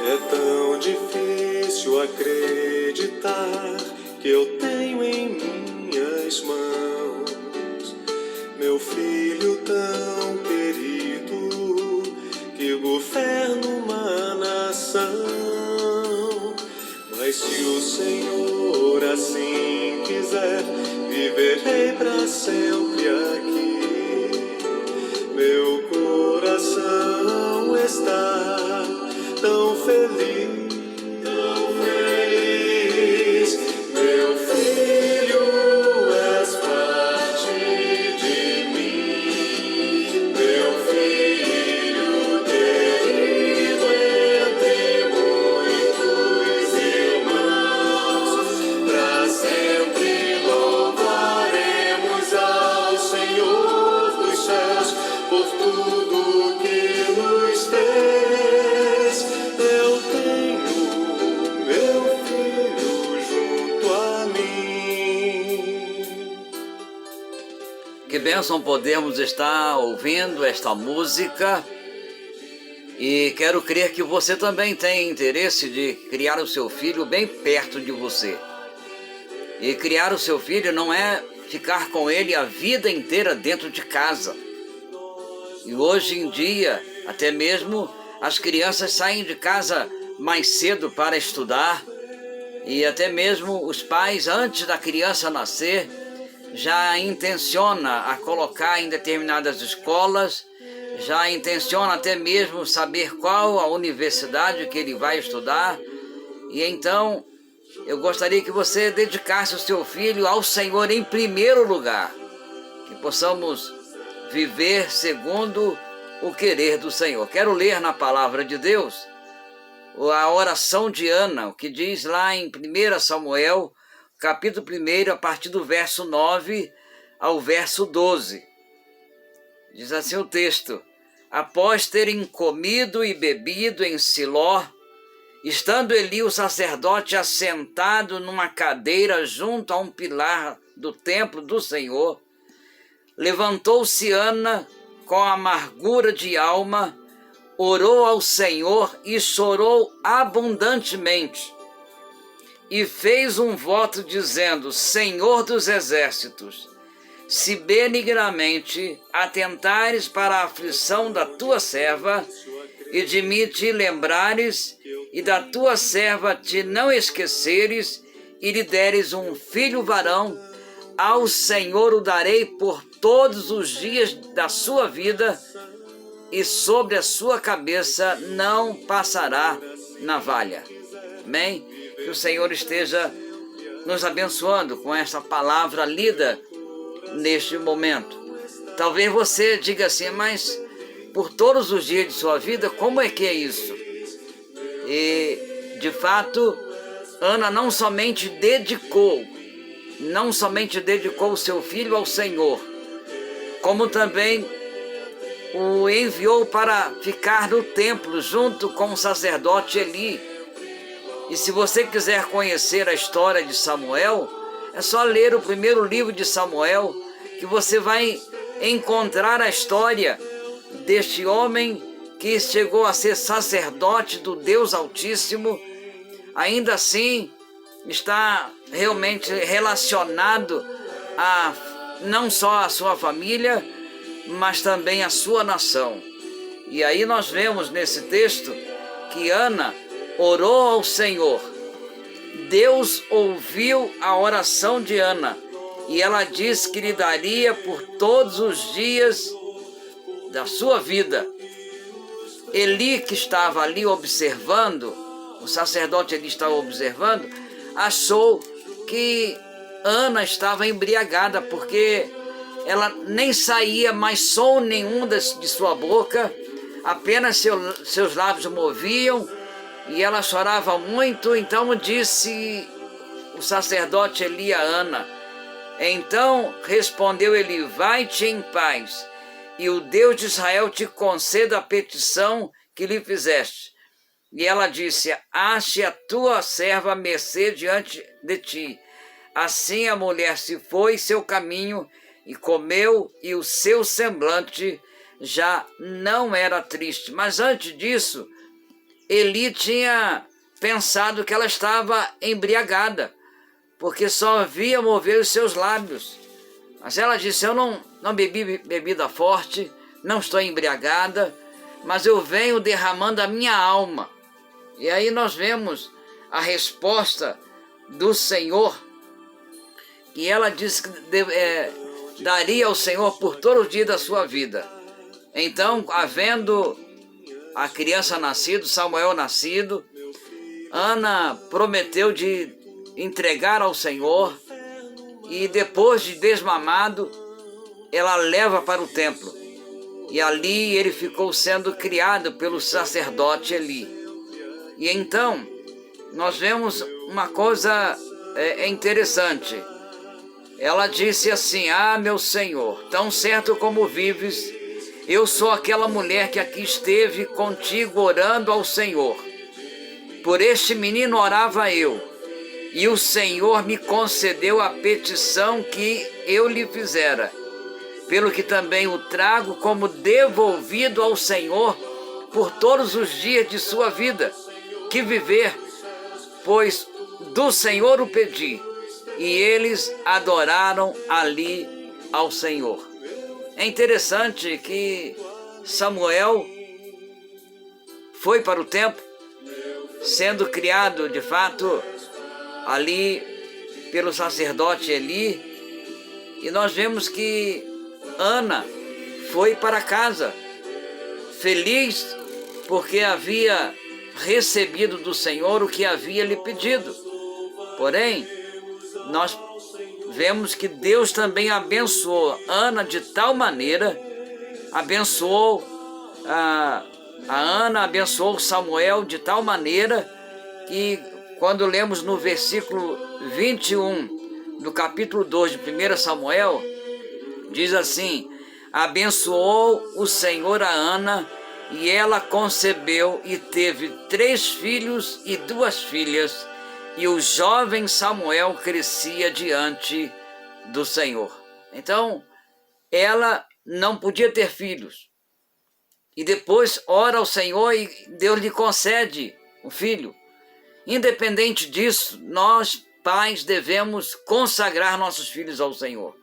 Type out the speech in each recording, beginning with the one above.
É tão difícil acreditar que eu tenho em minhas mãos meu filho tão querido que governa uma nação. Mas se o Senhor assim quiser, viverei para sempre aqui. Meu coração está tão feliz, tão feliz. Meu filho, és parte de mim. Meu filho querido, entre muitos irmãos, para sempre louvaremos ao Senhor dos céus por tudo que nos fez. Eu tenho meu filho junto a mim. Que bênção podermos estar ouvindo esta música, e quero crer que você também tem interesse de criar o seu filho bem perto de você. E criar o seu filho não é ficar com ele a vida inteira dentro de casa. E hoje em dia, até mesmo as crianças saem de casa mais cedo para estudar, e até mesmo os pais, antes da criança nascer, já intenciona a colocar em determinadas escolas, já intenciona até mesmo saber qual a universidade que ele vai estudar. E então, eu gostaria que você dedicasse o seu filho ao Senhor em primeiro lugar, que possamos viver segundo o querer do Senhor. Quero ler na palavra de Deus a oração de Ana, o que diz lá em 1 Samuel, capítulo 1, a partir do verso 9 ao verso 12. Diz assim o texto: após terem comido e bebido em Siló, estando Eli o sacerdote assentado numa cadeira junto a um pilar do templo do Senhor, levantou-se Ana com amargura de alma, orou ao Senhor e chorou abundantemente. E fez um voto dizendo: Senhor dos exércitos, se benignamente atentares para a aflição da tua serva, e de mim te lembrares, e da tua serva te não esqueceres, e lhe deres um filho varão, ao Senhor o darei por todos os dias da sua vida, e sobre a sua cabeça não passará navalha. Amém? Que o Senhor esteja nos abençoando com esta palavra lida neste momento. Talvez você diga assim: mas por todos os dias de sua vida, como é que é isso? E, de fato, Ana não somente dedicou o seu filho ao Senhor, como também o enviou para ficar no templo junto com o sacerdote Eli. E se você quiser conhecer a história de Samuel, é só ler o primeiro livro de Samuel, que você vai encontrar a história deste homem que chegou a ser sacerdote do Deus Altíssimo. Ainda assim, está realmente relacionado a não só a sua família, mas também a sua nação. E aí nós vemos nesse texto que Ana orou ao Senhor. Deus ouviu a oração de Ana, e ela disse que lhe daria por todos os dias da sua vida. Eli, que estava ali observando, o sacerdote Eli estava observando, achou que Ana estava embriagada, porque ela nem saía mais som nenhum de sua boca, apenas seus lábios moviam, e ela chorava muito. Então disse o sacerdote Eli a Ana. Então respondeu Eli: vai-te em paz, e o Deus de Israel te conceda a petição que lhe fizeste. E ela disse: ache a tua serva mercê diante de ti. Assim a mulher se foi seu caminho e comeu, e o seu semblante já não era triste. Mas antes disso, Eli tinha pensado que ela estava embriagada, porque só via mover os seus lábios. Mas ela disse: eu não bebi bebida forte, não estou embriagada, mas eu venho derramando a minha alma. E aí nós vemos a resposta do Senhor, que ela disse que daria ao Senhor por todo o dia da sua vida. Então, havendo a criança nascido, Samuel nascido, Ana prometeu de entregar ao Senhor, e depois de desmamado, ela leva para o templo. E ali ele ficou sendo criado pelo sacerdote Eli. E então, nós vemos uma coisa interessante. Ela disse assim: ah, meu Senhor, tão certo como vives, eu sou aquela mulher que aqui esteve contigo orando ao Senhor. Por este menino orava eu, e o Senhor me concedeu a petição que eu lhe fizera, pelo que também o trago como devolvido ao Senhor por todos os dias de sua vida, que viver, pois do Senhor o pedi, e eles adoraram ali ao Senhor. É interessante que Samuel foi para o templo, sendo criado de fato ali pelo sacerdote Eli, e nós vemos que Ana foi para casa feliz porque havia recebido do Senhor o que havia lhe pedido. Porém, nós vemos que Deus também abençoou Ana de tal maneira, abençoou a Ana, abençoou Samuel de tal maneira que, quando lemos no versículo 21 do capítulo 2 de 1 Samuel, diz assim: abençoou o Senhor a Ana, e ela concebeu e teve 3 filhos e 2 filhas, e o jovem Samuel crescia diante do Senhor. Então, ela não podia ter filhos. E depois ora ao Senhor e Deus lhe concede um filho. Independente disso, nós, pais, devemos consagrar nossos filhos ao Senhor.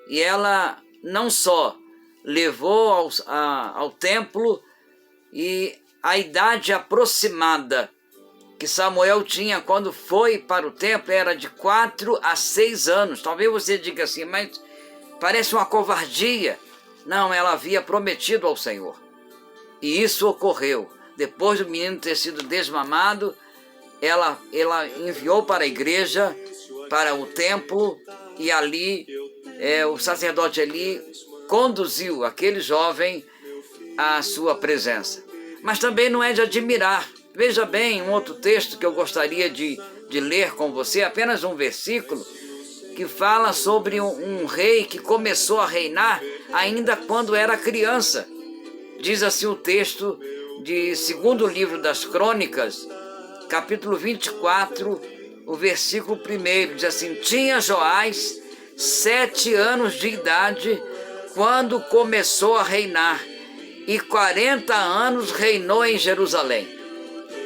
E ela não só levou ao templo, e a idade aproximada que Samuel tinha quando foi para o templo era de 4 a 6 anos. Talvez você diga assim, mas parece uma covardia. Não, ela havia prometido ao Senhor. E isso ocorreu. Depois do menino ter sido desmamado, ela enviou para a igreja, para o templo, e ali o sacerdote Eli conduziu aquele jovem à sua presença. Mas também não é de admirar. Veja bem, um outro texto que eu gostaria de ler com você, apenas um versículo, que fala sobre um rei que começou a reinar ainda quando era criança. Diz assim o texto de 2º livro das Crônicas, capítulo 24, o versículo 1, diz assim: tinha Joás 7 anos de idade quando começou a reinar, e 40 anos reinou em Jerusalém.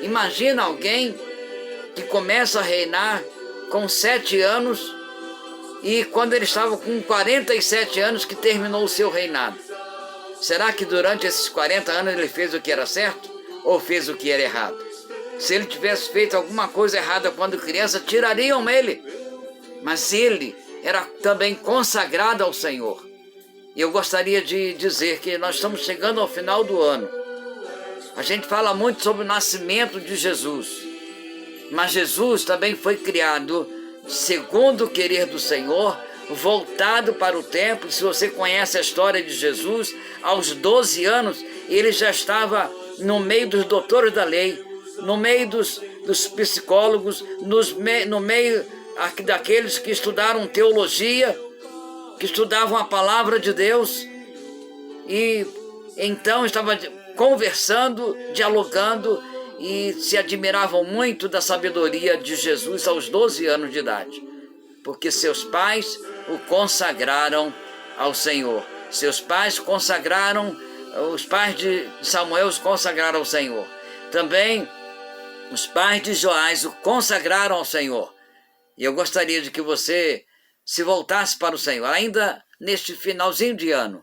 Imagina alguém que começa a reinar com 7 anos, e quando ele estava com 47 anos que terminou o seu reinado. Será que durante esses 40 anos ele fez o que era certo ou fez o que era errado? Se ele tivesse feito alguma coisa errada quando criança, tirariam ele. Mas ele era também consagrado ao Senhor. E eu gostaria de dizer que nós estamos chegando ao final do ano. A gente fala muito sobre o nascimento de Jesus. Mas Jesus também foi criado segundo o querer do Senhor, voltado para o templo. Se você conhece a história de Jesus, aos 12 anos, ele já estava no meio dos doutores da lei, no meio dos psicólogos, no meio daqueles que estudaram teologia, que estudavam a palavra de Deus, e então estava conversando, dialogando, e se admiravam muito da sabedoria de Jesus aos 12 anos de idade, porque seus pais o consagraram ao Senhor. Seus pais consagraram, os pais de Samuel os consagraram ao Senhor. Também os pais de Joás o consagraram ao Senhor. E eu gostaria de que você se voltasse para o Senhor, ainda neste finalzinho de ano,